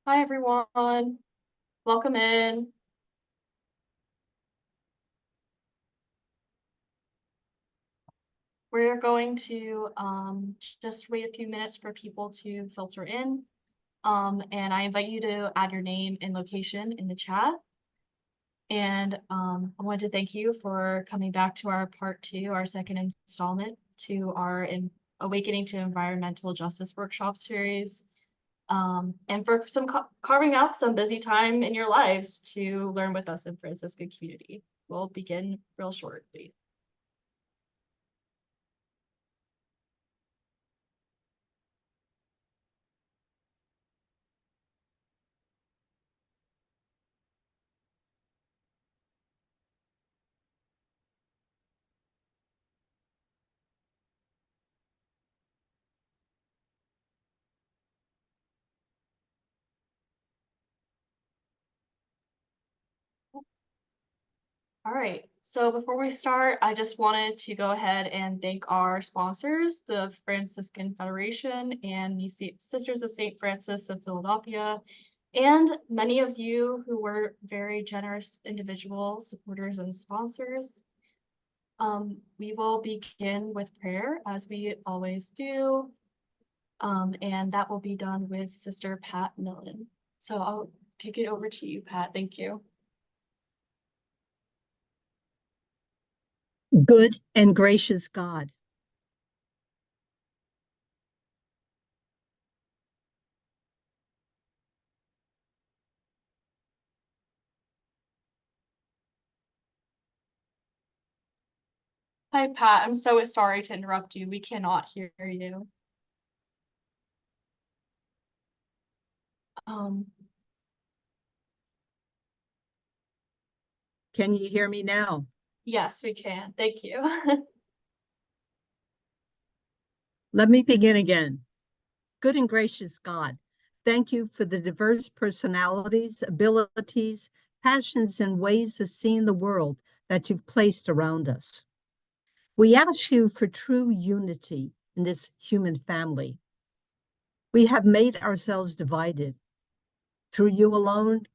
Hi, everyone. Welcome in. We're going to just wait a few minutes for people to filter in. And I invite you to add your name and location in the chat. And I wanted to thank you for coming back to our part 2, our second installment to our Awakening to Environmental Justice workshop series. And for carving out some busy time in your lives to learn with us in Franciscan community. We'll begin real shortly. All right, so before we start, I just wanted to go ahead and thank our sponsors, the Franciscan Federation and the Sisters of St. Francis of Philadelphia, and many of you who were very generous individuals, supporters, and sponsors. We will begin with prayer, as we always do, and that will be done with Sister Pat Millen. So I'll kick it over to you, Pat. Thank you. Good and gracious God, Hi, Pat. I'm so sorry to interrupt you. We cannot hear you. Um, can you hear me now? yes, we can. Thank you. Let me begin again. Good and gracious God, thank you for the diverse personalities, abilities, passions, and ways of seeing the world that you've placed around us. We ask you for true unity in this human family. We have made ourselves divided. Through you alone,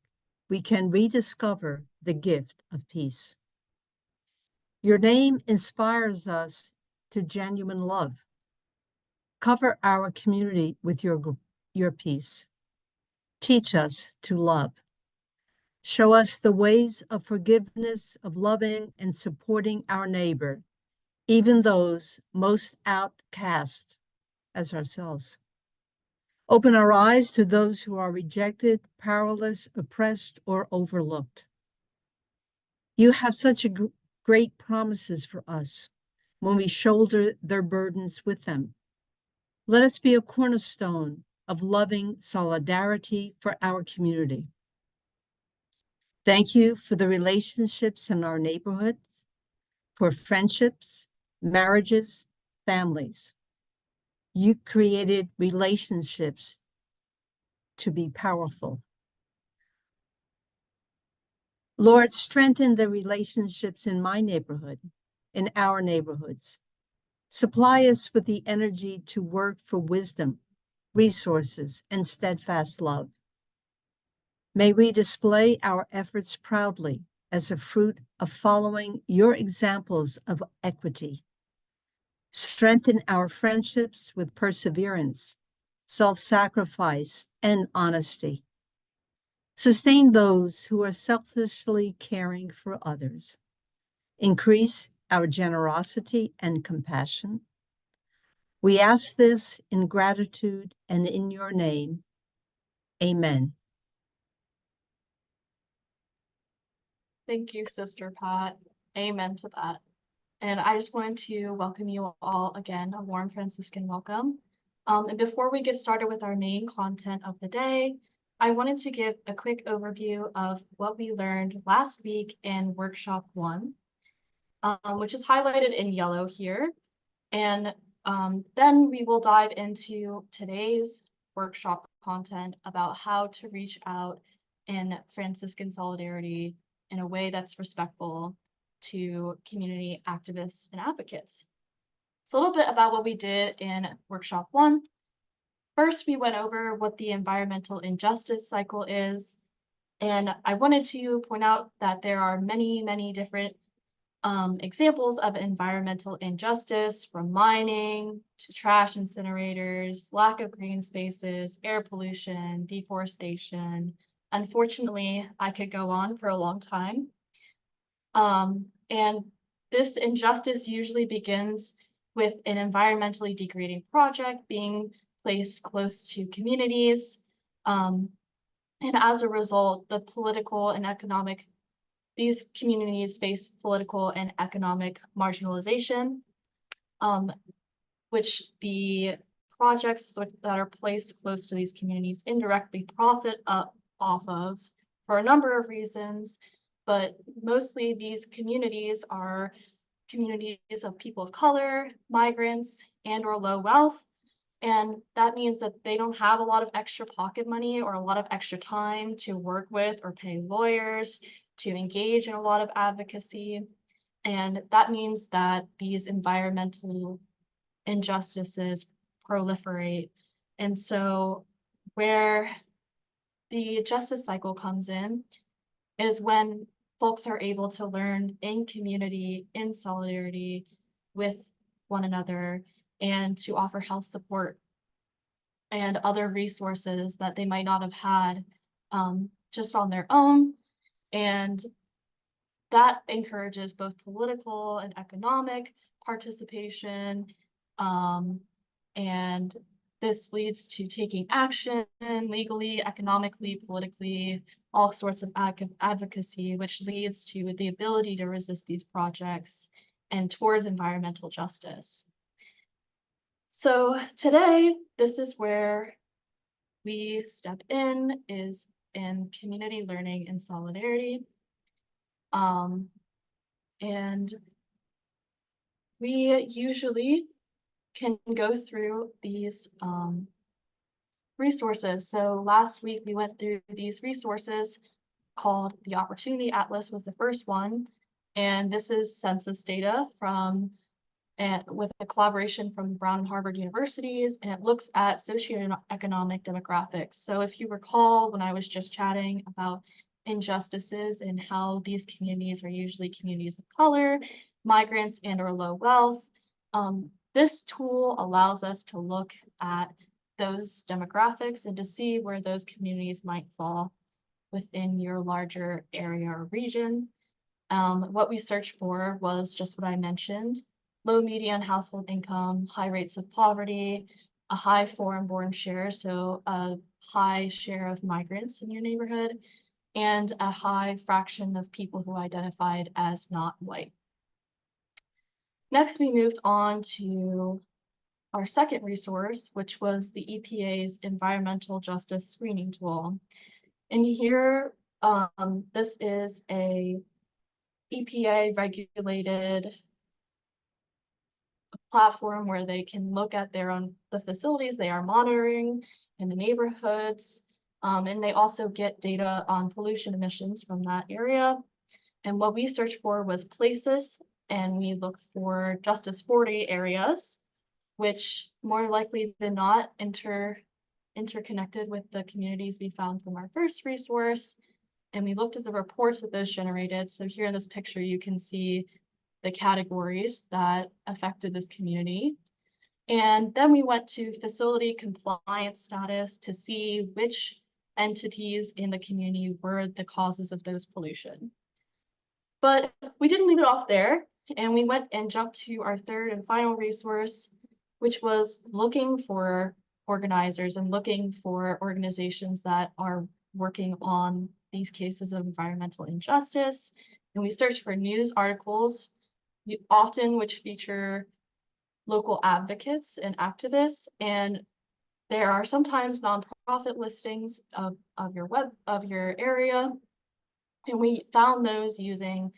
we can rediscover the gift of peace. Your name inspires us to genuine love. Cover our community with your peace. Teach us to love. Show us the ways of forgiveness, of loving and supporting our neighbor, even those most outcast as ourselves. Open our eyes to those who are rejected, powerless, oppressed, or overlooked. You have such great promises for us when we shoulder their burdens with them. Let us be a cornerstone of loving solidarity for our community. Thank you for the relationships in our neighborhoods, for friendships, marriages, families. You created relationships to be powerful. Lord, strengthen the relationships in my neighborhood, in our neighborhoods. Supply us with the energy to work for wisdom, resources, and steadfast love. May we display our efforts proudly as a fruit of following your examples of equity. Strengthen our friendships with perseverance, self-sacrifice, and honesty. Sustain those who are selfishly caring for others. Increase our generosity and compassion. We ask this in gratitude and in your name. Amen. Thank you, Sister Pat. Amen to that. And I just wanted to welcome you all again, a warm Franciscan welcome. And before we get started with our main content of the day, I wanted to give a quick overview of what we learned last week in Workshop 1, which is highlighted in yellow here. And then we will dive into today's workshop content about how to reach out in Franciscan solidarity in a way that's respectful to community activists and advocates. So a little bit about what we did in Workshop 1. first we went over what the environmental injustice cycle is, and I wanted to point out that there are many, many different examples of environmental injustice, from mining to trash incinerators, lack of green spaces, air pollution, deforestation. Unfortunately, I could go on for a long time. And this injustice usually begins with an environmentally degrading project being placed close to communities. Um, and as a result, these communities face political and economic marginalization, um, which the projects that are placed close to these communities indirectly profit off of for a number of reasons. But mostly these communities are communities of people of color, migrants, and or low wealth. And that means that they don't have a lot of extra pocket money or a lot of extra time to work with or pay lawyers, to engage in a lot of advocacy. And that means that these environmental injustices proliferate. And so where the justice cycle comes in is when folks are able to learn in community, in solidarity with one another, and to offer health support and other resources that they might not have had just on their own. And that encourages both political and economic participation. And this leads to taking action legally, economically, politically, all sorts of advocacy, which leads to the ability to resist these projects and towards environmental justice. So today, this is where we step in, is in community learning and solidarity. And we usually can go through these resources. So last week we went through these resources called the Opportunity Atlas was the first one. And this is census data from with a collaboration from Brown and Harvard universities, and it looks at socioeconomic demographics. So if you recall, when I was just chatting about injustices and how these communities are usually communities of color, migrants, and or low wealth, this tool allows us to look at those demographics and to see where those communities might fall within your larger area or region. What we searched for was just what I mentioned: low median household income, high rates of poverty, a high foreign-born share, so a high share of migrants in your neighborhood, and a high fraction of people who identified as not white. Next, we moved on to our second resource, which was the EPA's Environmental Justice Screening Tool. And here, this is a EPA regulated platform where they can look at the facilities they are monitoring in the neighborhoods. And they also get data on pollution emissions from that area. And what we searched for was places, and we looked for Justice 40 areas, which more likely than not interconnected with the communities we found from our first resource. And we looked at the reports that those generated. So here in this picture, you can see the categories that affected this community. And then we went to facility compliance status to see which entities in the community were the causes of those pollution. But we didn't leave it off there, and we went and jumped to our third and final resource, which was looking for organizers and looking for organizations that are working on these cases of environmental injustice. And we searched for news articles, often which feature local advocates and activists. And there are sometimes nonprofit listings of your area. And we found those using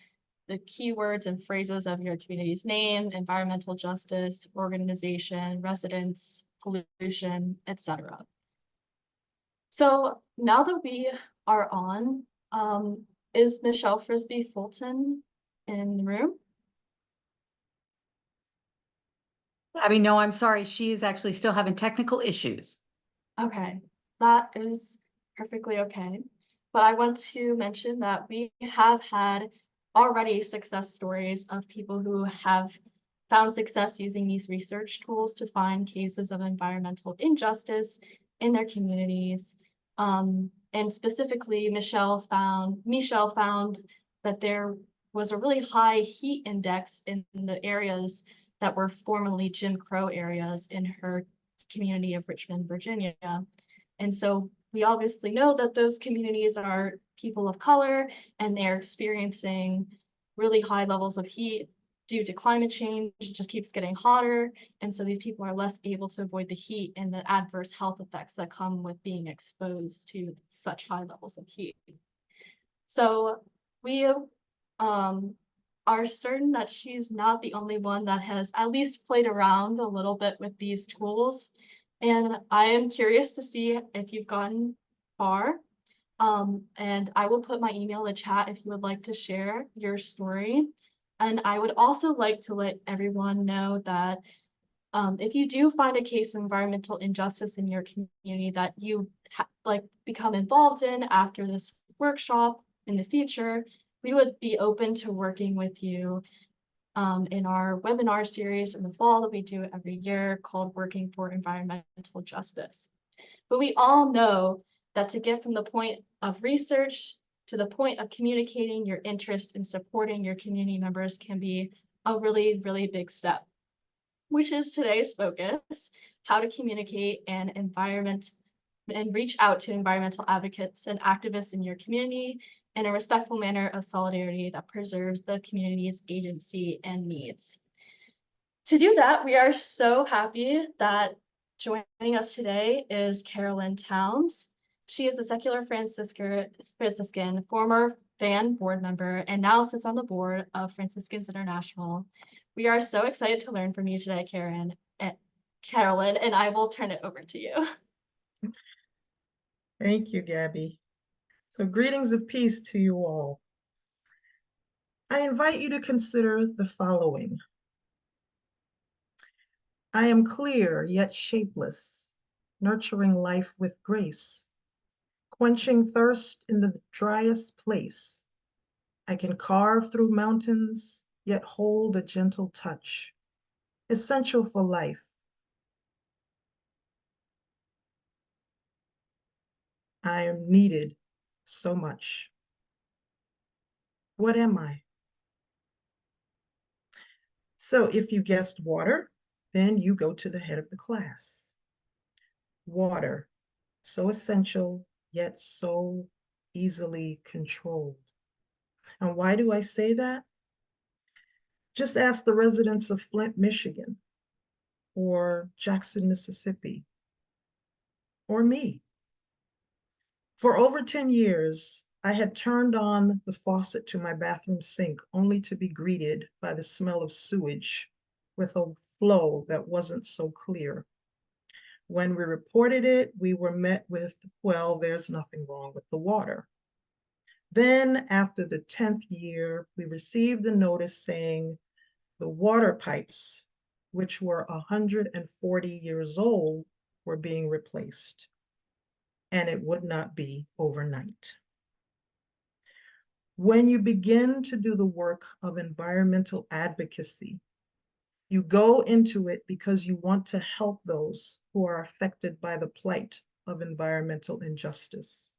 the keywords and phrases of your community's name, environmental justice, organization, residents, pollution, etc. So now that we are on, is Michelle Frisbee Fulton in the room? I mean, no, I'm sorry. She is actually still having technical issues. Okay, that is perfectly okay. But I want to mention that we have had already success stories of people who have found success using these research tools to find cases of environmental injustice in their communities. And specifically, Michelle found that there was a really high heat index in the areas that were formerly Jim Crow areas in her community of Richmond, Virginia. And so we obviously know that those communities are people of color and they're experiencing really high levels of heat due to climate change. It just keeps getting hotter. And so these people are less able to avoid the heat and the adverse health effects that come with being exposed to such high levels of heat. So we are certain that she's not the only one that has at least played around a little bit with these tools. And I am curious to see if you've gotten far. And I will put my email in the chat if you would like to share your story. And I would also like to let everyone know that if you do find a case of environmental injustice in your community that you become involved in after this workshop in the future, we would be open to working with you in our webinar series in the fall that we do every year called Working for Environmental Justice. But we all know that to get from the point of research to the point of communicating your interest in supporting your community members can be a really, really big step, which is today's focus, how to communicate and reach out to environmental advocates and activists in your community in a respectful manner of solidarity that preserves the community's agency and needs. To do that, we are so happy that joining us today is Carolyn Townes. She is a secular Franciscan, former FAN board member, and now sits on the board of Franciscans International. We are so excited to learn from you today, Carolyn, and I will turn it over to you. Thank you, Gabby. So greetings of peace to you all. I invite you to consider the following. I am clear yet shapeless, nurturing life with grace, quenching thirst in the driest place. I can carve through mountains, yet hold a gentle touch, essential for life. I am needed so much. What am I? So if you guessed water, then you go to the head of the class. Water, so essential, yet so easily controlled. And why do I say that? Just ask the residents of Flint, Michigan, or Jackson, Mississippi, or me. For over 10 years, I had turned on the faucet to my bathroom sink only to be greeted by the smell of sewage with a flow that wasn't so clear. When we reported it, we were met with, well, there's nothing wrong with the water. Then after the 10th year, we received a notice saying the water pipes, which were 140 years old, were being replaced. And it would not be overnight. When you begin to do the work of environmental advocacy, you go into it because you want to help those who are affected by the plight of environmental injustice.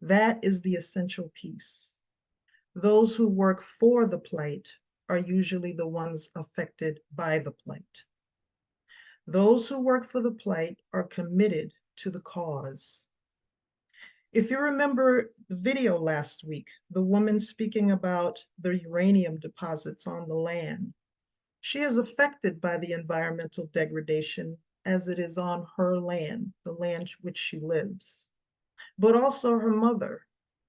That is the essential piece. Those who work for the plight are usually the ones affected by the plight. Those who work for the plight are committed to the cause. If you remember the video last week, the woman speaking about the uranium deposits on the land, she is affected by the environmental degradation as it is on her land, the land which she lives. But also her mother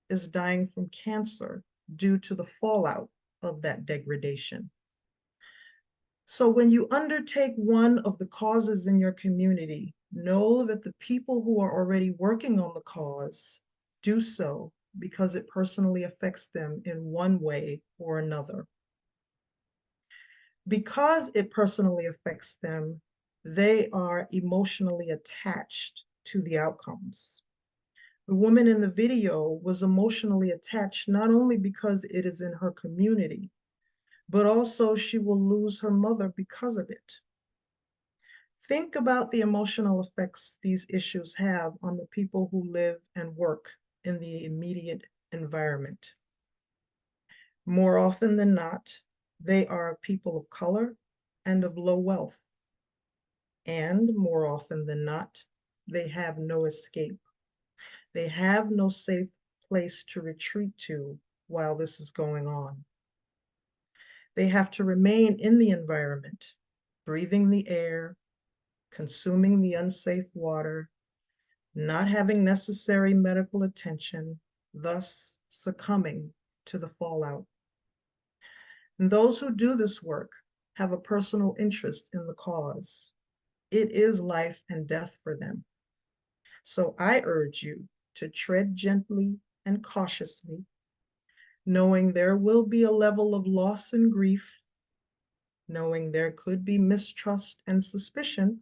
is dying from cancer due to the fallout of that degradation. So when you undertake one of the causes in your community, know that the people who are already working on the cause do so because it personally affects them in one way or another. Because it personally affects them, they are emotionally attached to the outcomes. The woman in the video was emotionally attached not only because it is in her community, but also she will lose her mother because of it. Think about the emotional effects these issues have on the people who live and work in the immediate environment. More often than not, they are people of color and of low wealth. And more often than not, they have no escape. They have no safe place to retreat to while this is going on. They have to remain in the environment, breathing the air, consuming the unsafe water, not having necessary medical attention, thus succumbing to the fallout. And those who do this work have a personal interest in the cause. It is life and death for them. So I urge you to tread gently and cautiously, knowing there will be a level of loss and grief, knowing there could be mistrust and suspicion,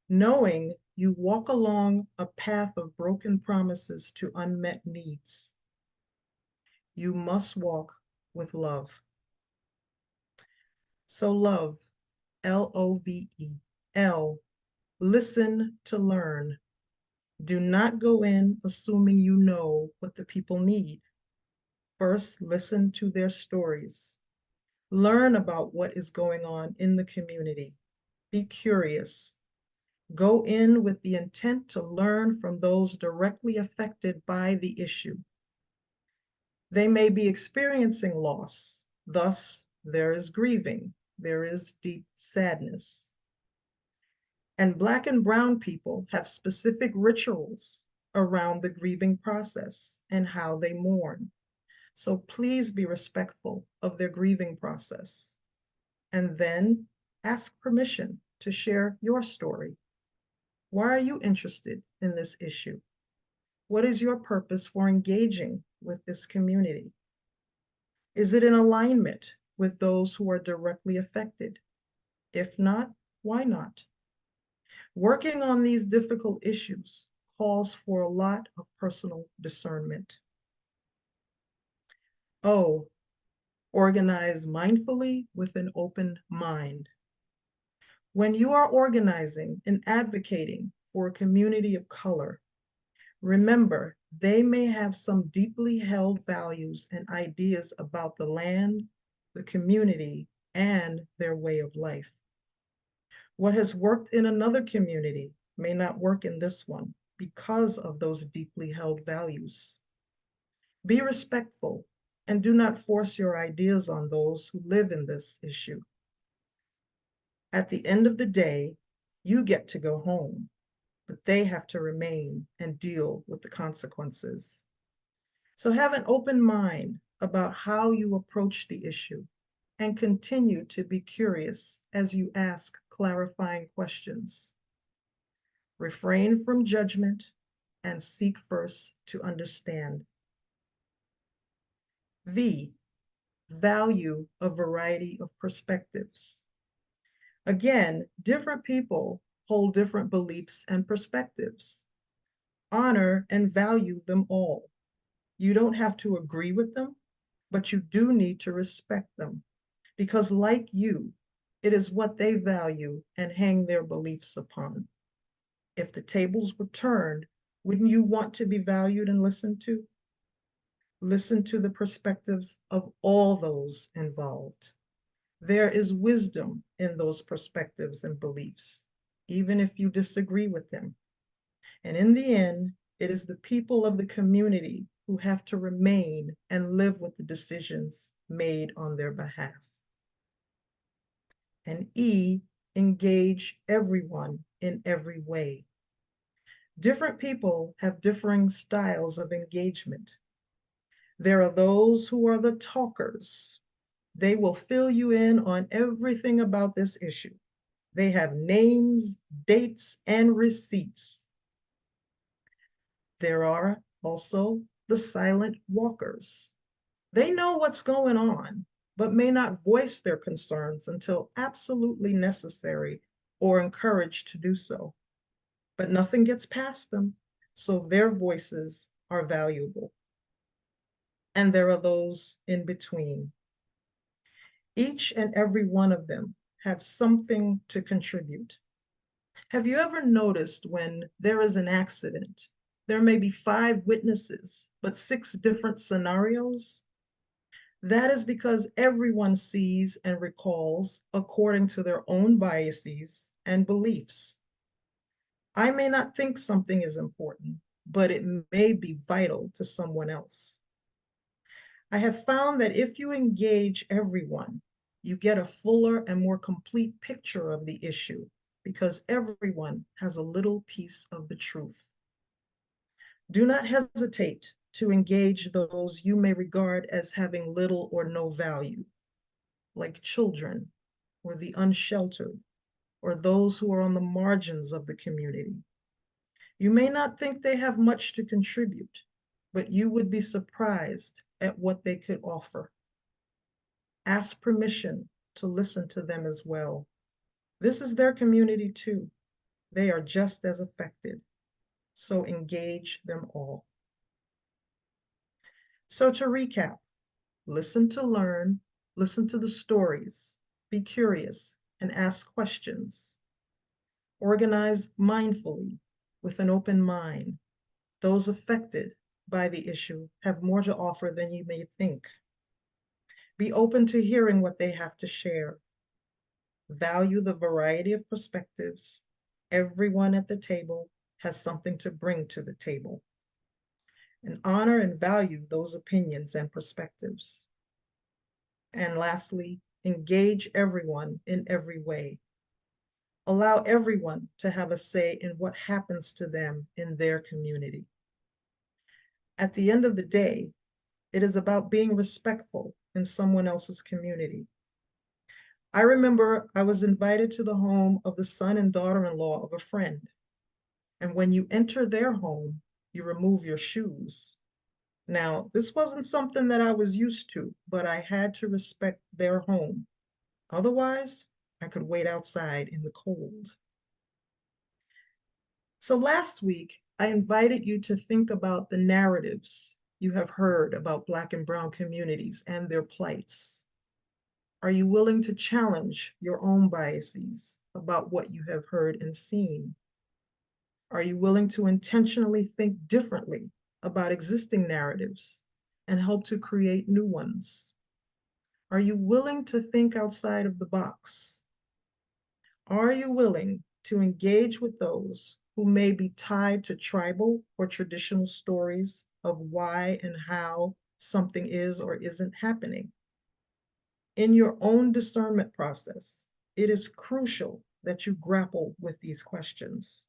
knowing you walk along a path of broken promises to unmet needs. You must walk with love. So love, L-O-V-E, L, listen to learn. Do not go in assuming you know what the people need. First, listen to their stories. Learn about what is going on in the community. Be curious. Go in with the intent to learn from those directly affected by the issue. They may be experiencing loss. Thus, there is grieving. There is deep sadness. And Black and Brown people have specific rituals around the grieving process and how they mourn. So please be respectful of their grieving process. And then ask permission to share your story. Why are you interested in this issue? What is your purpose for engaging with this community? Is it in alignment with those who are directly affected? If not, why not? Working on these difficult issues calls for a lot of personal discernment. O, organize mindfully with an open mind. When you are organizing and advocating for a community of color, remember they may have some deeply held values and ideas about the land, the community, and their way of life. What has worked in another community may not work in this one because of those deeply held values. Be respectful and do not force your ideas on those who live in this issue. At the end of the day, you get to go home, but they have to remain and deal with the consequences. So have an open mind about how you approach the issue and continue to be curious as you ask clarifying questions. Refrain from judgment and seek first to understand. V, value a variety of perspectives. Again, different people hold different beliefs and perspectives. Honor and value them all. You don't have to agree with them, but you do need to respect them because, like you, it is what they value and hang their beliefs upon. If the tables were turned, wouldn't you want to be valued and listened to? Listen to the perspectives of all those involved. There is wisdom in those perspectives and beliefs, even if you disagree with them. And in the end, it is the people of the community who have to remain and live with the decisions made on their behalf. And E, engage everyone in every way. Different people have differing styles of engagement. There are those who are the talkers. They will fill you in on everything about this issue. They have names, dates, and receipts. There are also the silent walkers. They know what's going on, but may not voice their concerns until absolutely necessary or encouraged to do so. but nothing gets past them, so their voices are valuable. And there are those in between. Each and every one of them have something to contribute. Have you ever noticed when there is an accident, there may be 5 witnesses, but 6 different scenarios? That is because everyone sees and recalls according to their own biases and beliefs. I may not think something is important, but it may be vital to someone else. I have found that if you engage everyone, you get a fuller and more complete picture of the issue because everyone has a little piece of the truth. Do not hesitate to engage those you may regard as having little or no value, like children or the unsheltered or those who are on the margins of the community. You may not think they have much to contribute, but you would be surprised at what they could offer. Ask permission to listen to them as well. This is their community too. They are just as affected. So engage them all. So to recap, listen to learn, listen to the stories, be curious, and ask questions. Organize mindfully with an open mind. Those affected by the issue have more to offer than you may think. Be open to hearing what they have to share. Value the variety of perspectives. Everyone at the table has something to bring to the table. And honor and value those opinions and perspectives. And lastly, engage everyone in every way. Allow everyone to have a say in what happens to them in their community. At the end of the day, it is about being respectful in someone else's community. I remember I was invited to the home of the son and daughter-in-law of a friend. And when you enter their home, you remove your shoes. Now, this wasn't something that I was used to, but I had to respect their home. Otherwise, I could wait outside in the cold. So last week, I invited you to think about the narratives you have heard about Black and Brown communities and their plights. Are you willing to challenge your own biases about what you have heard and seen? Are you willing to intentionally think differently about existing narratives and help to create new ones? Are you willing to think outside of the box? Are you willing to engage with those who may be tied to tribal or traditional stories of why and how something is or isn't happening? In your own discernment process, it is crucial that you grapple with these questions.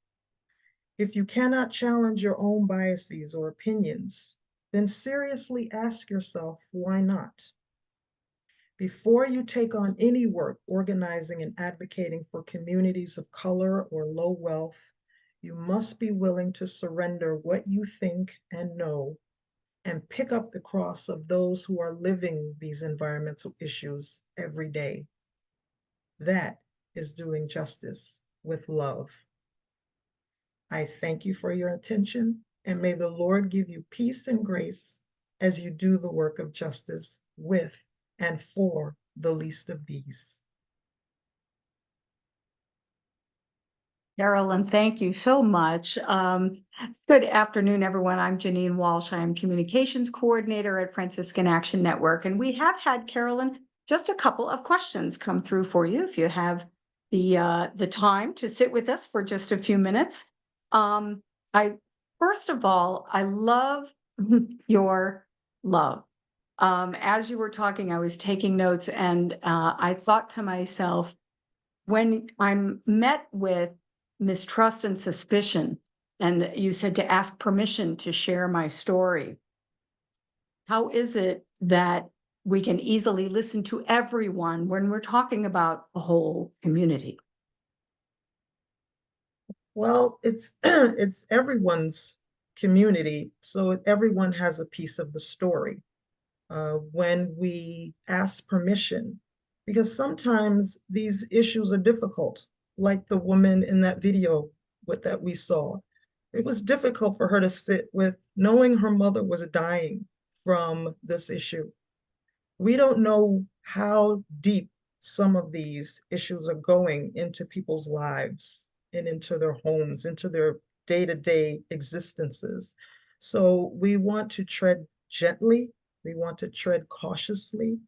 If you cannot challenge your own biases or opinions, then seriously ask yourself, why not? Before you take on any work organizing and advocating for communities of color or low wealth, you must be willing to surrender what you think and know and pick up the cross of those who are living these environmental issues every day. That is doing justice with love. I thank you for your attention, and may the Lord give you peace and grace as you do the work of justice with and for the least of these. Carolyn, thank you so much. Good afternoon, everyone. I'm Janine Walsh. I am Communications Coordinator at Franciscan Action Network, and we have had, Carolyn, just a couple of questions come through for you if you have the time to sit with us for just a few minutes. First of all, I love your love. As you were talking, I was taking notes, and I thought to myself, when I'm met with mistrust and suspicion, and you said to ask permission to share my story, how is it that we can easily listen to everyone when we're talking about a whole community? Well, it's it's everyone's community, so everyone has a piece of the story. When we ask permission, because sometimes these issues are difficult, like the woman in that video that we saw. It was difficult for her to sit with knowing her mother was dying from this issue. We don't know how deep some of these issues are going into people's lives and into their homes, into their day-to-day existences. So we want to tread gently. We want to tread cautiously.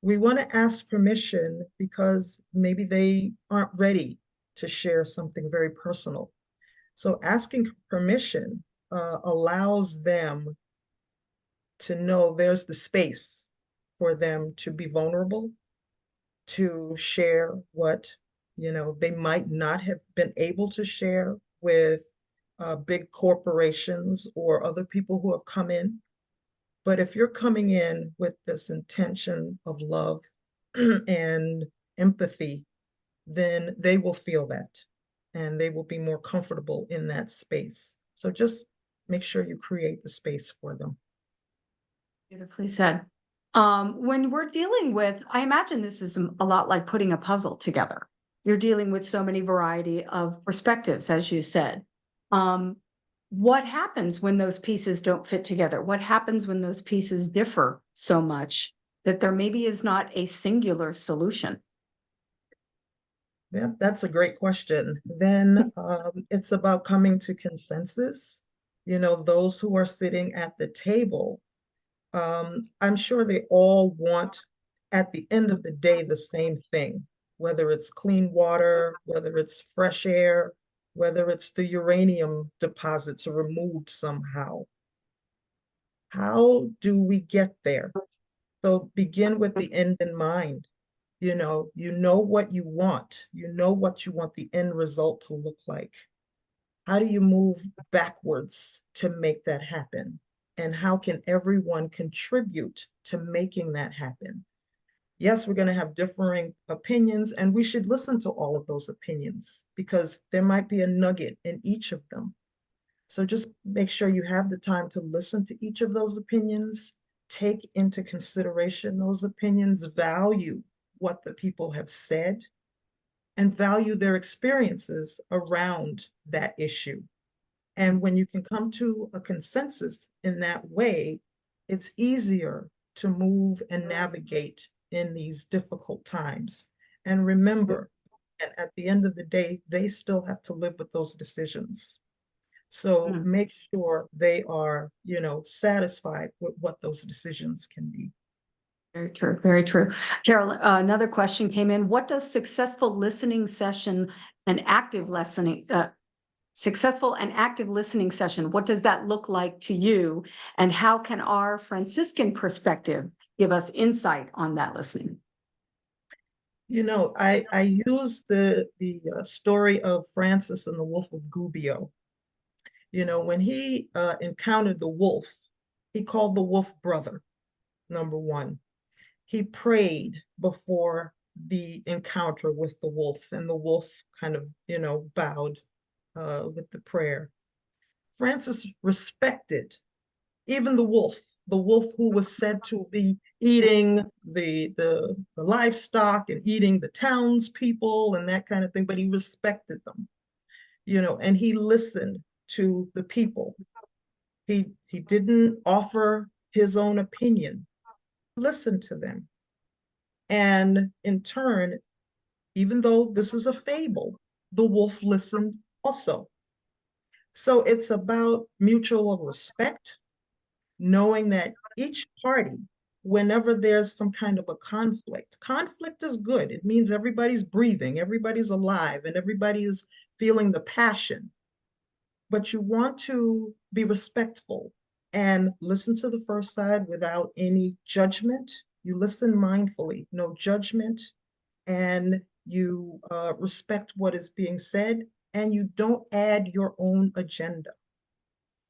We want to ask permission because maybe they aren't ready to share something very personal. So asking permission allows them to know there's the space for them to be vulnerable, to share what, they might not have been able to share with big corporations or other people who have come in. But if you're coming in with this intention of love and empathy, then they will feel that and they will be more comfortable in that space. So just make sure you create the space for them. Beautifully said. When we're dealing with, I imagine this is a lot like putting a puzzle together. You're dealing with so many variety of perspectives, as you said. What happens when those pieces don't fit together? What happens when those pieces differ so much that there maybe is not a singular solution? Yeah, that's a great question. Then it's about coming to consensus. Those who are sitting at the table, I'm sure they all want, at the end of the day, the same thing, whether it's clean water, whether it's fresh air, whether it's the uranium deposits removed somehow. How do we get there? So begin with the end in mind. You know what you want. You know what you want the end result to look like. How do you move backwards to make that happen? And how can everyone contribute to making that happen? Yes, we're going to have differing opinions, and we should listen to all of those opinions because there might be a nugget in each of them. So just make sure you have the time to listen to each of those opinions, take into consideration those opinions, value what the people have said, and value their experiences around that issue. And when you can come to a consensus in that way, it's easier to move and navigate in these difficult times. And remember, and at the end of the day, they still have to live with those decisions. So make sure they are, satisfied with what those decisions can be. Very true. Very true. Carol, another question came in. What does successful listening session and active listening, successful and active listening session, what does that look like to you? And how can our Franciscan perspective give us insight on that listening? I use the story of Francis and the Wolf of Gubbio. When he encountered the wolf, he called the wolf brother, number one. He prayed before the encounter with the wolf, and the wolf kind of, bowed with the prayer. Francis respected even the wolf who was said to be eating the livestock and eating the townspeople and that kind of thing, but he respected them, and he listened to the people. He didn't offer his own opinion. Listen to them. And in turn, even though this is a fable, the wolf listened also. So it's about mutual respect, knowing that each party, whenever there's some kind of a conflict is good. It means everybody's breathing, everybody's alive, and everybody is feeling the passion. But you want to be respectful and listen to the first side without any judgment. You listen mindfully, no judgment, and you respect what is being said, and you don't add your own agenda.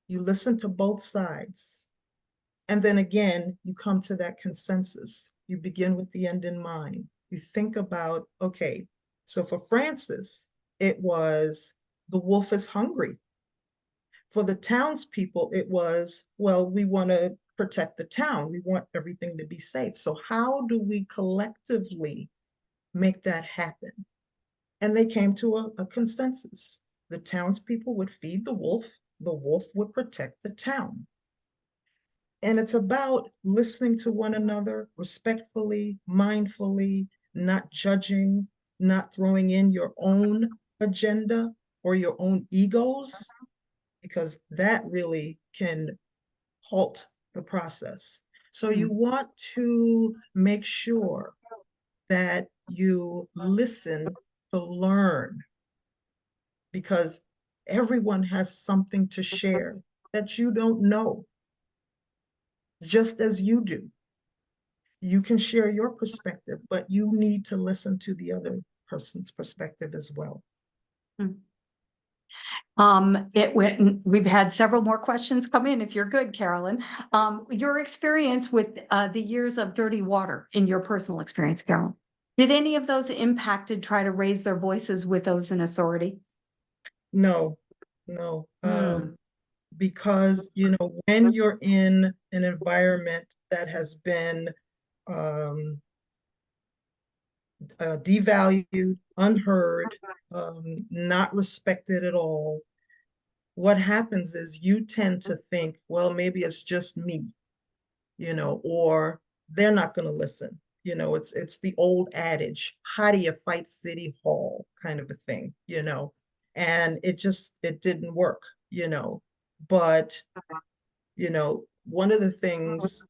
You listen to both sides. And then again, you come to that consensus. You begin with the end in mind. You think about, okay, so for Francis, it was the wolf is hungry. For the townspeople, it was, well, we want to protect the town. We want everything to be safe. So how do we collectively make that happen? And they came to a consensus. the townspeople would feed the wolf would protect the town. And it's about listening to one another respectfully, mindfully, not judging, not throwing in your own agenda or your own egos, because that really can halt the process. So you want to make sure that you listen to learn, because everyone has something to share that you don't know, just as you do. You can share your perspective, but you need to listen to the other person's perspective as well. We've had several more questions come in, if you're good, Carolyn. Your experience with the years of dirty water in your personal experience, Carolyn, did any of those impacted try to raise their voices with those in authority? No, no. Because, when you're in an environment that has been devalued, unheard, not respected at all, what happens is you tend to think, well, maybe it's just me, or they're not going to listen. It's the old adage, how do you fight City Hall kind of a thing, and it didn't work, but, one of the things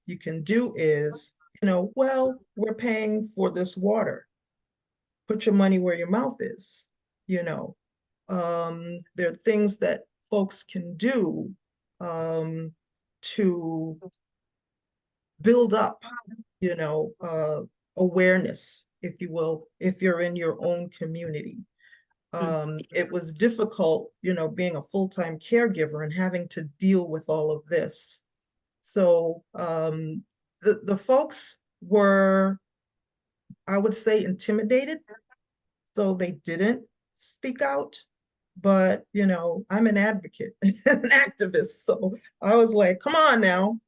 you can do is, well, we're paying for this water. Put your money where your mouth is, there are things that folks can do to build up, awareness, if you will, if you're in your own community. It was difficult, being a full-time caregiver and having to deal with all of this. So the folks were, I would say, intimidated, so they didn't speak out. But, I'm an advocate, an activist. So I was like, come on now,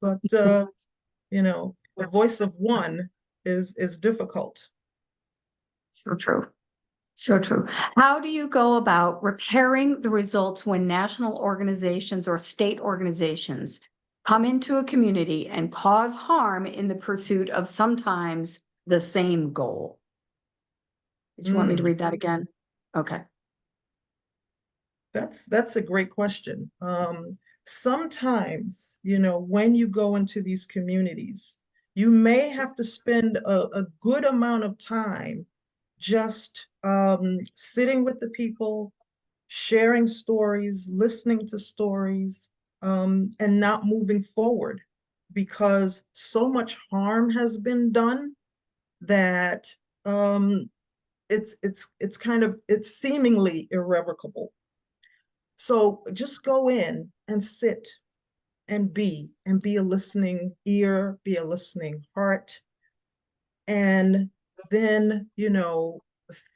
but, the voice of one is difficult. So true. So true. How do you go about repairing the results when national organizations or state organizations come into a community and cause harm in the pursuit of sometimes the same goal? Did you want me to read that again? Okay. That's a great question. Sometimes, when you go into these communities, you may have to spend a good amount of time just sitting with the people, sharing stories, listening to stories, and not moving forward, because so much harm has been done that it's seemingly irrevocable. So just go in and sit and be a listening ear, be a listening heart, and then,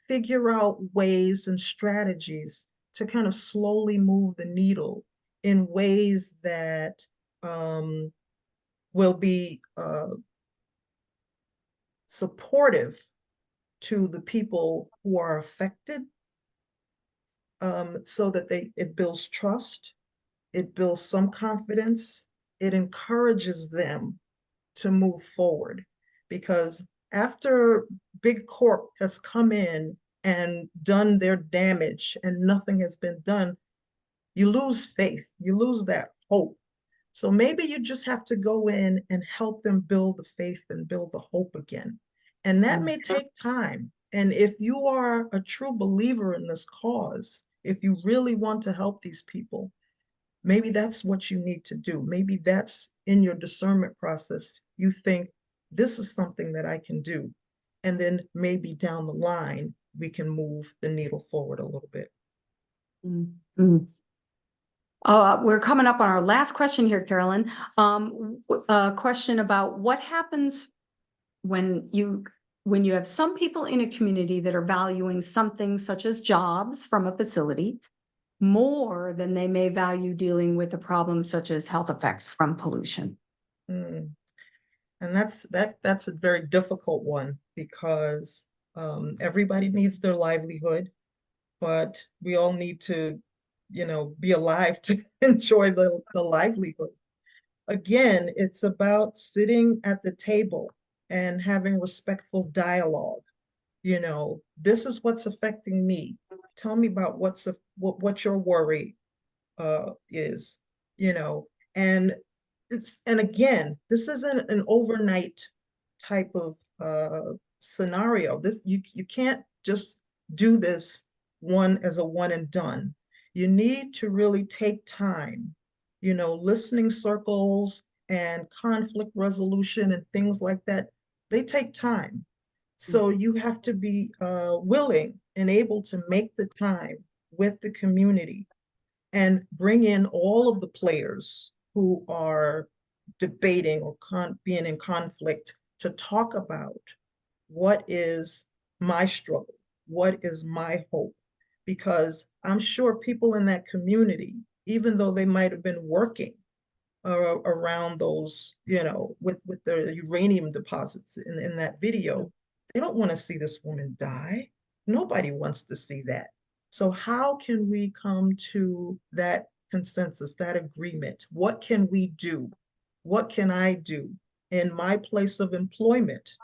figure out ways and strategies to kind of slowly move the needle in ways that will be supportive to the people who are affected, so that it builds trust, it builds some confidence, it encourages them to move forward. Because after big corp has come in and done their damage and nothing has been done, you lose faith, you lose that hope. So maybe you just have to go in and help them build the faith and build the hope again. And that may take time. And if you are a true believer in this cause, if you really want to help these people, maybe that's what you need to do. Maybe that's in your discernment process. You think, this is something that I can do. And then maybe down the line, we can move the needle forward a little bit. We're coming up on our last question here, Carolyn. A question about what happens when you have some people in a community that are valuing something such as jobs from a facility more than they may value dealing with a problem such as health effects from pollution. And that's a very difficult one, because everybody needs their livelihood, but we all need to, be alive to enjoy the livelihood. Again, it's about sitting at the table and having respectful dialogue. This is what's affecting me. Tell me about what your worry is, you know, and and again, this isn't an overnight type of scenario. You can't just do this as a one and done. You need to really take time, listening circles and conflict resolution and things like that. They take time. So you have to be willing and able to make the time with the community and bring in all of the players who are debating or being in conflict to talk about what is my struggle, what is my hope. Because I'm sure people in that community, even though they might have been working around those, with the uranium deposits in that video, they don't want to see this woman die. Nobody wants to see that. So how can we come to that consensus, that agreement? What can we do? What can I do in my place of employment?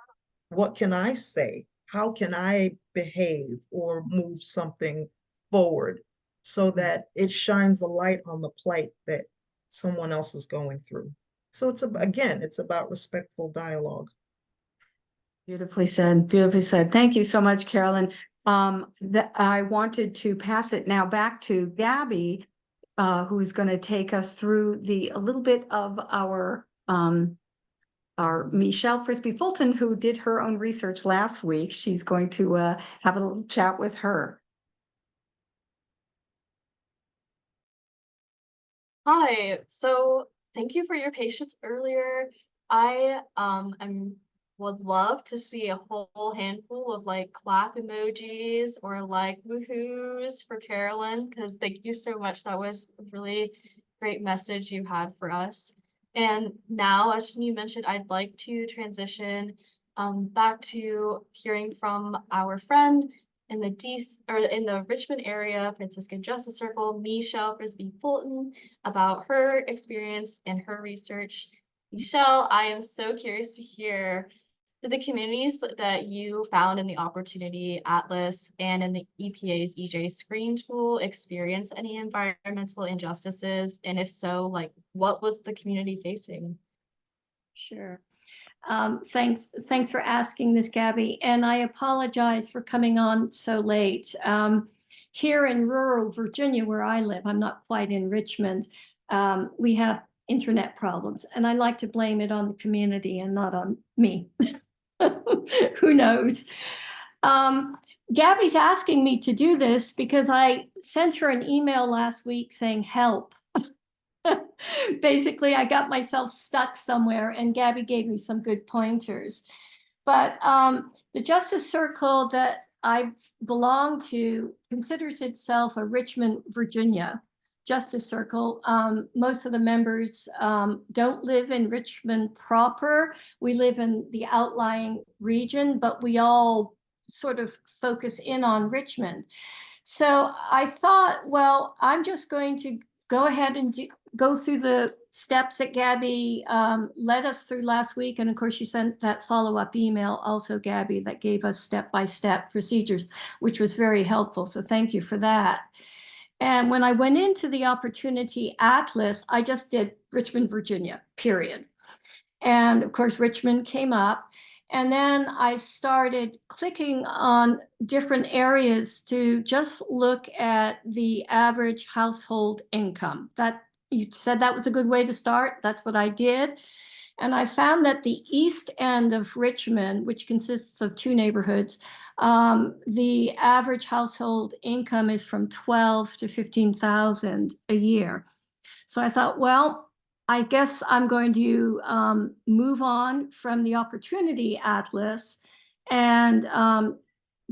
What can I say? How can I behave or move something forward so that it shines a light on the plight that someone else is going through? So it's about respectful dialogue. Beautifully said, beautifully said. Thank you so much, Carolyn. I wanted to pass it now back to Gabby, who's going to take us through a little bit of our Michelle Frisbee Fulton, who did her own research last week. She's going to have a little chat with her. Hi, so thank you for your patience earlier. I would love to see a whole handful of like clap emojis or like woohoos for Carolyn, because thank you so much. That was a really great message you had for us. And now, as you mentioned, I'd like to transition back to hearing from our friend in the Richmond area Franciscan Justice Circle, Michelle Frisbee Fulton, about her experience and her research. Michelle, I am so curious to hear, did the communities that you found in the Opportunity Atlas and in the EPA's EJ Screen tool experience any environmental injustices? And if so, like what was the community facing? Sure. Thanks for asking this, Gabby. And I apologize for coming on so late. Here in rural Virginia, where I live, I'm not quite in Richmond, we have internet problems, and I like to blame it on the community and not on me. Who knows? Gabby's asking me to do this because I sent her an email last week saying, help. Basically, I got myself stuck somewhere, and Gabby gave me some good pointers. But the Justice Circle that I belong to considers itself a Richmond, Virginia Justice Circle. Most of the members don't live in Richmond proper. We live in the outlying region, but we all sort of focus in on Richmond. So I thought, well, I'm just going to go ahead and go through the steps that Gabby led us through last week. And of course, you sent that follow-up email also, Gabby, that gave us step-by-step procedures, which was very helpful. So thank you for that. And when I went into the Opportunity Atlas, I just did Richmond, Virginia, period. And of course, Richmond came up. And then I started clicking on different areas to just look at the average household income. That you said that was a good way to start. That's what I did. And I found that the east end of Richmond, which consists of two neighborhoods, the average household income is from $12,000 to $15,000 a year. So I thought, well, I guess I'm going to move on from the Opportunity Atlas and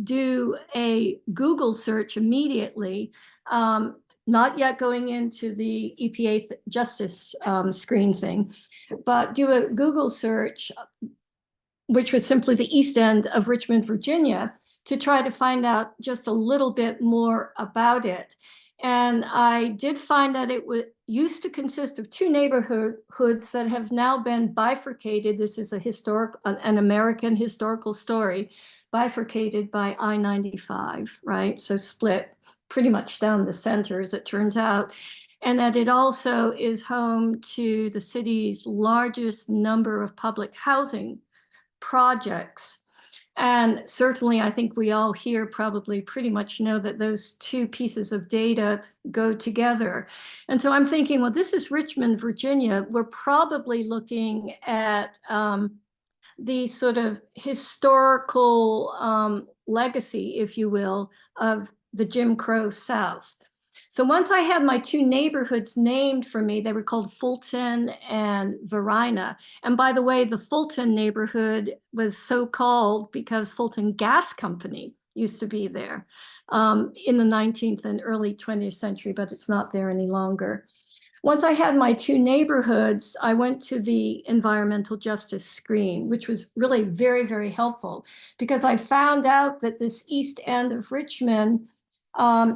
do a Google search immediately, not yet going into the EPA Justice Screen thing, but do a Google search, which was simply the east end of Richmond, Virginia, to try to find out just a little bit more about it. And I did find that it used to consist of two neighborhoods that have now been bifurcated. This is an American historical story, bifurcated by I-95, right? So split pretty much down the center, as it turns out. And that it also is home to the city's largest number of public housing projects. And certainly, I think we all here probably pretty much know that those two pieces of data go together. And so I'm thinking, well, this is Richmond, Virginia. We're probably looking at the sort of historical legacy, if you will, of the Jim Crow South. So once I had my two neighborhoods named for me, they were called Fulton and Varina. And by the way, the Fulton neighborhood was so called because Fulton Gas Company used to be there in the 19th and early 20th century, but it's not there any longer. Once I had my two neighborhoods, I went to the environmental justice screen, which was really very, very helpful because I found out that this east end of Richmond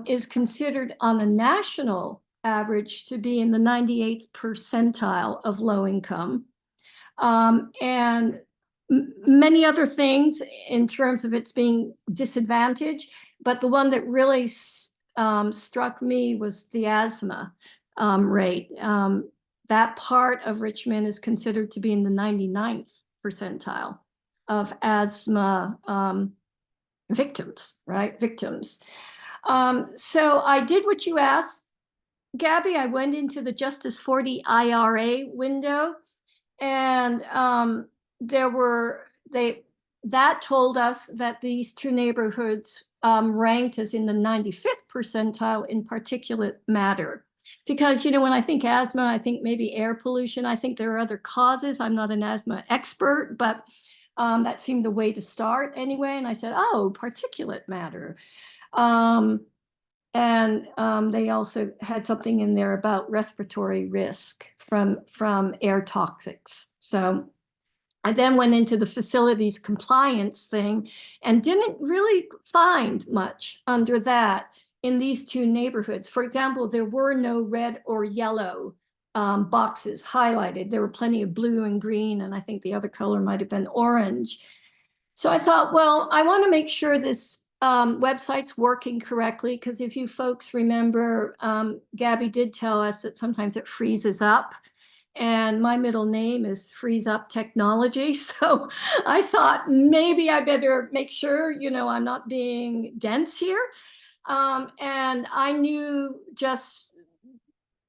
is considered on a national average to be in the 98th percentile of low income. And many other things in terms of its being disadvantaged, but the one that really struck me was the asthma rate. That part of Richmond is considered to be in the 99th percentile of asthma victims, right? Victims. So I did what you asked, Gabby. I went into the Justice 40 IRA window, and that told us that these two neighborhoods ranked as in the 95th percentile in particulate matter. Because, you know, when I think asthma, I think maybe air pollution. I think there are other causes. I'm not an asthma expert, but that seemed the way to start anyway. And I said, oh, particulate matter. They also had something in there about respiratory risk from air toxics. So I then went into the facilities compliance thing and didn't really find much under that in these two neighborhoods. For example, there were no red or yellow boxes highlighted. There were plenty of blue and green, and I think the other color might have been orange. So I thought, well, I want to make sure this website's working correctly, because if you folks remember, Gabby did tell us that sometimes it freezes up. And my middle name is Freeze Up Technology. So I thought maybe I better make sure, you know, I'm not being dense here. And I knew, just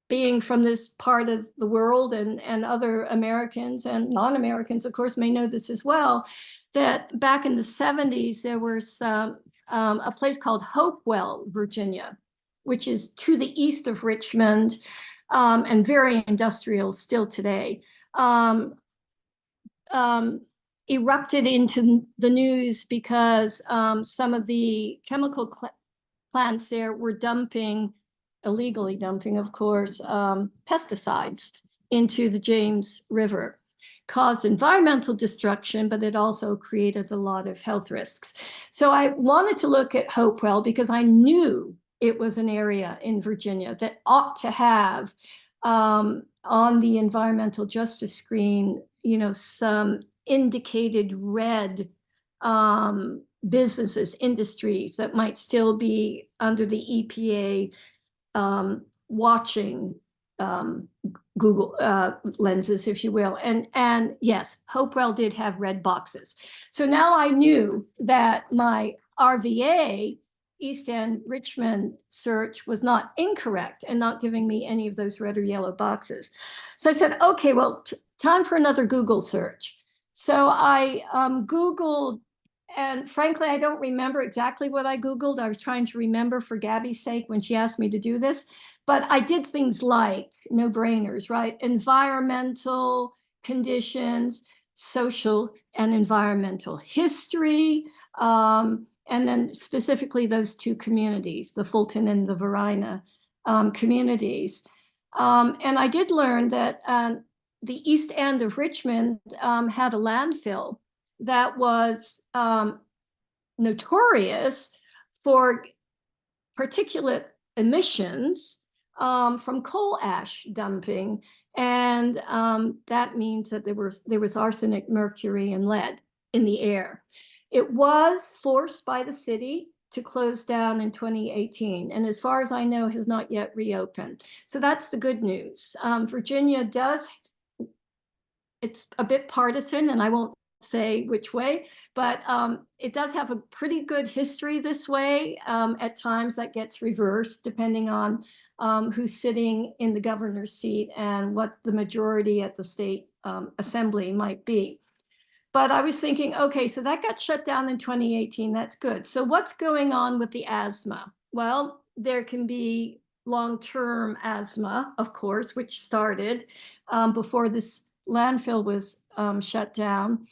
being from this part of the world, and other Americans and non-Americans, of course, may know this as well, that back in the 70s, there was a place called Hopewell, Virginia, which is to the east of Richmond, and very industrial still today, erupted into the news because some of the chemical plants there were illegally dumping, of course, pesticides into the James River. Caused environmental destruction, but it also created a lot of health risks. So I wanted to look at Hopewell because I knew it was an area in Virginia that ought to have on the environmental justice screen, you know, some indicated red businesses, industries that might still be under the EPA watching Google lenses, if you will. And yes, Hopewell did have red boxes. So now I knew that my RVA East End Richmond search was not incorrect and not giving me any of those red or yellow boxes. So I said, okay, well, time for another Google search. So I Googled, and frankly, I don't remember exactly what I Googled. I was trying to remember for Gabby's sake when she asked me to do this. But I did things like no-brainers, right? Environmental conditions, social and environmental history, and then specifically those two communities, the Fulton and the Varina communities. And I did learn that the east end of Richmond had a landfill that was notorious for particulate emissions from coal ash dumping. And that means that there was arsenic, mercury, and lead in the air. It was forced by the city to close down in 2018, and as far as I know, has not yet reopened. So that's the good news. Virginia does, it's a bit partisan, and I won't say which way, but it does have a pretty good history this way. At times that gets reversed depending on who's sitting in the governor's seat and what the majority at the state assembly might be. But I was thinking, okay, so that got shut down in 2018. That's good. So what's going on with the asthma? Well, there can be long-term asthma, of course, which started before this landfill was shut down.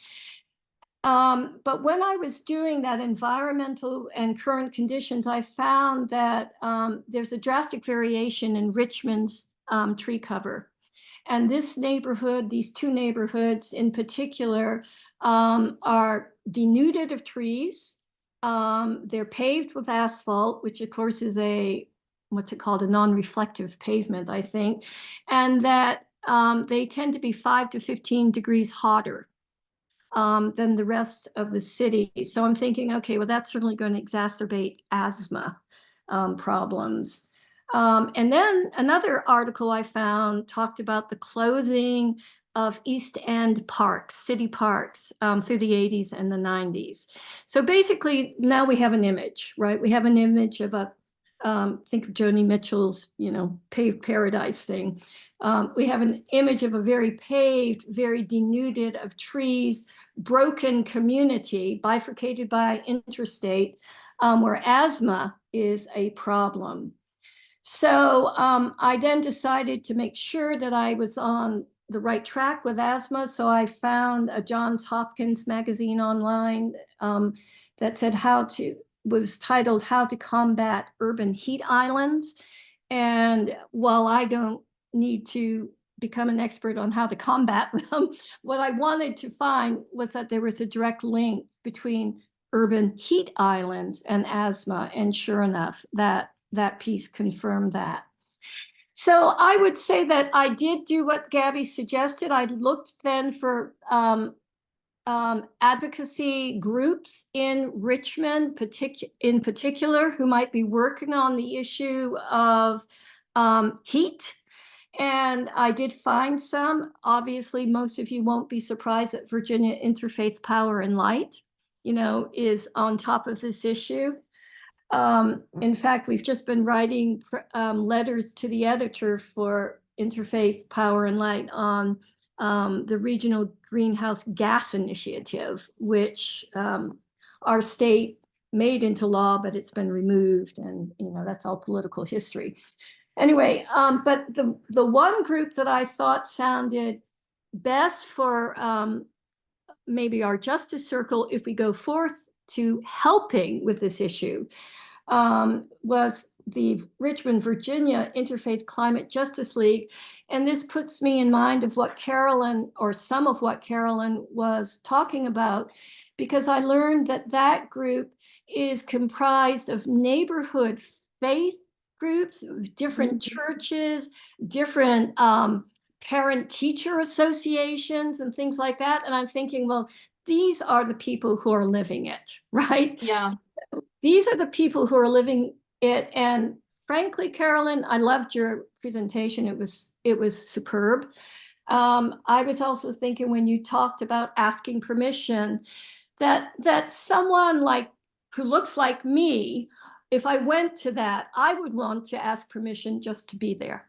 But when I was doing that environmental and current conditions, I found that there's a drastic variation in Richmond's tree cover. And this neighborhood, these two neighborhoods in particular, are denuded of trees. They're paved with asphalt, which of course is what's it called, a non-reflective pavement, I think. And that they tend to be 5 to 15 degrees hotter than the rest of the city. So I'm thinking, okay, well, that's certainly going to exacerbate asthma problems. And then another article I found talked about the closing of East End parks, city parks, through the 80s and the 90s. So basically, now we have an image, right? We have an image of think of Joni Mitchell's, paved paradise thing. We have an image of a very paved, very denuded of trees, broken community, bifurcated by interstate, where asthma is a problem. So I then decided to make sure that I was on the right track with asthma. So I found a Johns Hopkins magazine online that said was titled How to Combat Urban Heat Islands. And while I don't need to become an expert on how to combat them, what I wanted to find was that there was a direct link between urban heat islands and asthma. And sure enough, that piece confirmed that. So I would say that I did do what Gabby suggested. I looked then for advocacy groups in Richmond, in particular, who might be working on the issue of heat. And I did find some. Obviously, most of you won't be surprised that Virginia Interfaith Power and Light, is on top of this issue. In fact, we've just been writing letters to the editor for Interfaith Power and Light on the Regional Greenhouse Gas Initiative, which our state made into law, but it's been removed, and that's all political history. Anyway, but the one group that I thought sounded best for maybe our Justice Circle, if we go forth to helping with this issue, was the Richmond, Virginia Interfaith Climate Justice League. And this puts me in mind of what Carolyn, or some of what Carolyn was talking about, because I learned that that group is comprised of neighborhood faith groups, different churches, different parent-teacher associations and things like that. And I'm thinking, well, these are the people who are living it, right? Yeah. These are the people who are living it. And frankly, Carolyn, I loved your presentation. It was superb. I was also thinking, when you talked about asking permission, that someone who looks like me, if I went to that, I would want to ask permission just to be there.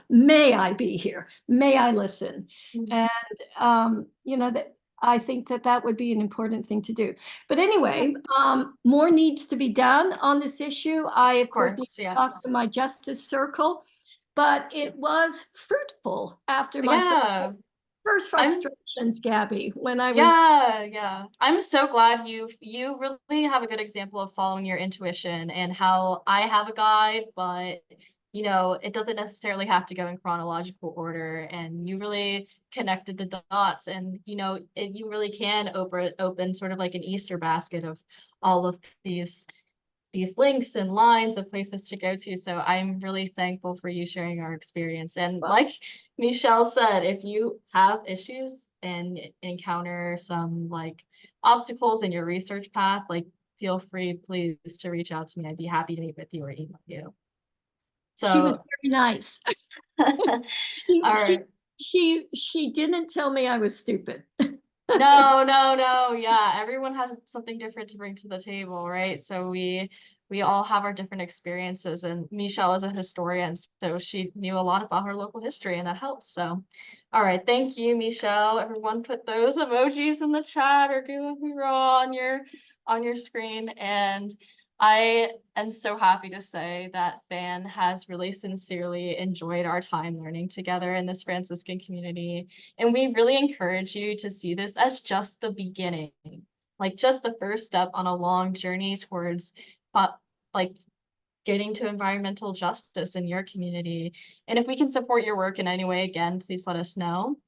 May I be here? May I listen? And that I think that would be an important thing to do. But anyway, more needs to be done on this issue. I, of course, need to talk to my Justice Circle, but it was fruitful after my first frustrations, Gabby, when I was. Yeah. I'm so glad you really have a good example of following your intuition, and how I have a guide, but it doesn't necessarily have to go in chronological order, and you really connected the dots, and you really can open sort of like an Easter basket of all of these links and lines of places to go to. So I'm really thankful for you sharing our experience. And like Michelle said, if you have issues and encounter some like obstacles in your research path, like feel free, please, to reach out to me. I'd be happy to meet with you or email you. She was So, very nice. all She, right. she didn't tell me I was stupid. No, no, no. Yeah, everyone has something different to bring to the table, right? So we all have our different experiences, and Michelle is a historian, so she knew a lot about her local history, and that helped. So, all right, thank you, Michelle. Everyone, put those emojis in the chat or raw on your screen, and I am so happy to say that Fan has really sincerely enjoyed our time learning together in this Franciscan community. And we really encourage you to see this as just the beginning, like just the first step on a long journey towards like getting to environmental justice in your community. And if we can support your work in any way, again, please let us know.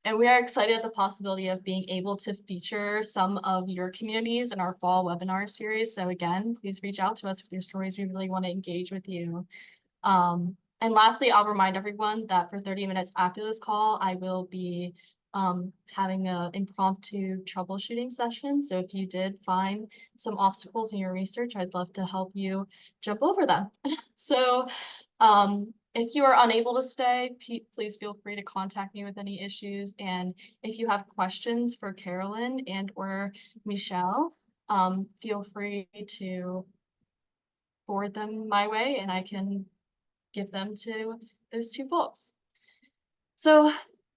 And we are excited at the possibility of being able to feature some of your communities in our fall webinar series. So again, please reach out to us with your stories. We really want to engage with you. And lastly, I'll remind everyone that for 30 minutes after this call, I will be having an impromptu troubleshooting session. So if you did find some obstacles in your research, I'd love to help you jump over them. So if you are unable to stay, please feel free to contact me with any issues. And if you have questions for Carolyn and or Michelle, feel free to forward them my way and I can give them to those two folks. So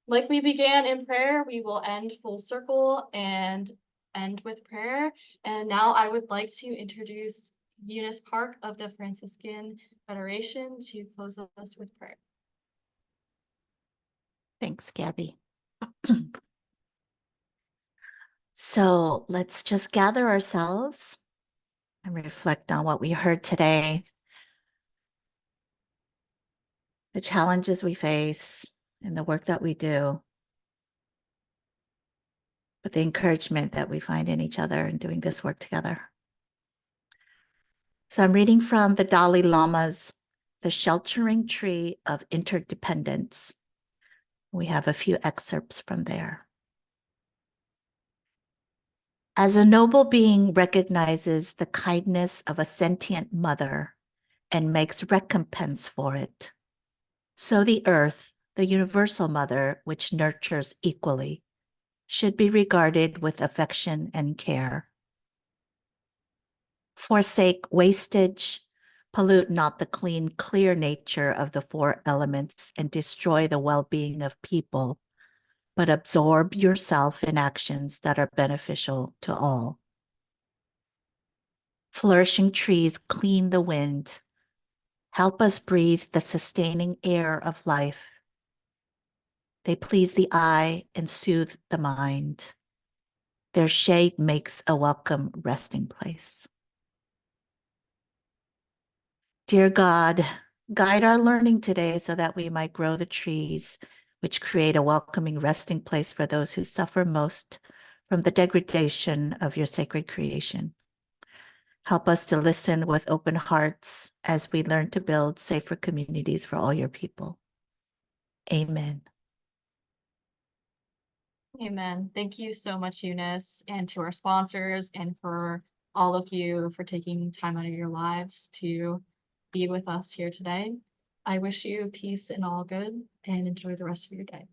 like we began in prayer, we will end full circle and end with prayer. And now I would like to introduce Eunice Park of the Franciscan Federation to close us with prayer. Thanks, Gabby. So let's just gather ourselves and reflect on what we heard today, the challenges we face, and the work that we do, with the encouragement that we find in each other and doing this work together. So I'm reading from the Dalai Lama's The Sheltering Tree of Interdependence. We have a few excerpts from there. As a noble being recognizes the kindness of a sentient mother and makes recompense for it, so the earth, the universal mother, which nurtures equally, should be regarded with affection and care. Forsake wastage, pollute not the clean, clear nature of the four elements, and destroy the well-being of people, but absorb yourself in actions that are beneficial to all. Flourishing trees clean the wind, help us breathe the sustaining air of life. They please the eye and soothe the mind. Their shade makes a welcome resting place. Dear God, guide our learning today so that we might grow the trees which create a welcoming resting place for those who suffer most from the degradation of your sacred creation. Help us to listen with open hearts as we learn to build safer communities for all your people. Amen. Amen. Thank you so much, Eunice, and to our sponsors and for all of you for taking time out of your lives to be with us here today. I wish you peace and all good and enjoy the rest of your day.